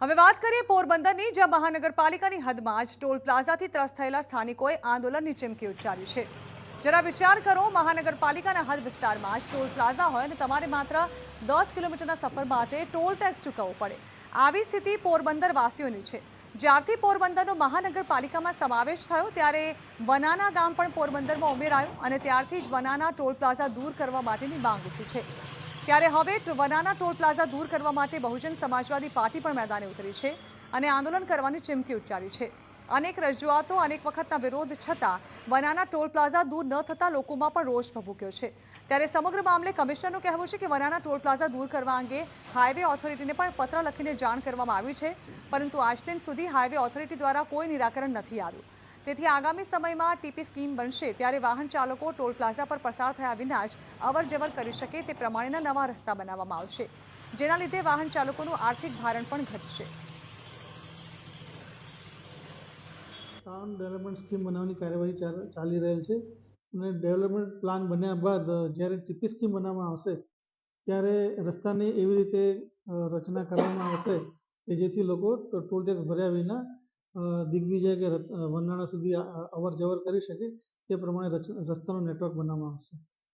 હવે વાત કરીએ પોરબંદરની, જ્યાં મહાનગરપાલિકાની હદમાં જ ટોલ પ્લાઝાથી ત્રસ્ત થયેલા સ્થાનિકોએ આંદોલનની ચીમકી ઉચ્ચારી છે। જરા વિચાર કરો, મહાનગરપાલિકાના હદ વિસ્તારમાં જ ટોલ પ્લાઝા હોય અને તમારે માત્ર 10 કિલોમીટરના સફર માટે ટોલ ટેક્સ ચૂકવવો પડે। આવી સ્થિતિ પોરબંદર વાસીઓની છે। જ્યારથી પોરબંદરનો મહાનગરપાલિકામાં સમાવેશ થયો ત્યારે વનાના ગામ પણ પોરબંદરમાં ઉમેરાયું અને ત્યારથી જ વનાના ટોલ પ્લાઝા દૂર કરવા માટેની માંગ ઉઠી છે। ત્યારે હવે વનાના ટોલ પ્લાઝા દૂર કરવા માટે બહુજન સમાજવાદી પાર્ટી પણ મેદાને ઉતરી છે અને આંદોલન કરવાની ચીમકી ઉચ્ચારી છે। અનેક રજૂઆતો, અનેક વખતના વિરોધ છતાં વનાના ટોલ પ્લાઝા દૂર ન થતા લોકોમાં પણ રોષ ભભૂક્યો છે। ત્યારે સમગ્ર મામલે કમિશનરનું કહેવું છે કે વનાના ટોલ પ્લાઝા દૂર કરવા અંગે હાઈવે ઓથોરિટીને પણ પત્ર લખીને જાણ કરવામાં આવી છે, પરંતુ આજ દિન સુધી હાઈવે ઓથોરિટી દ્વારા કોઈ નિરાકરણ નથી આવ્યું। તેથી આગામી સમયમાં ટીપી સ્કીમ બનશે ત્યારે વાહન ચાલકો ટોલ પ્લાઝા પર પસાર થયા વિના જ અવરજવર કરી શકે તે પ્રમાણેના નવા રસ્તા બનાવવામાં આવશે, જેના લીધે વાહન ચાલકોનું આર્થિક ભારણ પણ ઘટશે। ટાઉન ડેવલપમેન્ટ સ્કીમ બનાવવાની કાર્યવાહી ચાલી રહેલ છે અને ડેવલપમેન્ટ પ્લાન બન્યા બાદ જ્યારે ટીપી સ્કીમ બનાવવામાં આવશે ત્યારે રસ્તાની એવી રીતે રચના કરવામાં આવશે કે જેથી લોકો ટોલ ટેક્સ ભર્યા વિના દિગ્વિજય કે વરનાળા સુધી અવર જવર કરી શકે તે પ્રમાણે રસ્તાનું નેટવર્ક બનાવવામાં આવશે।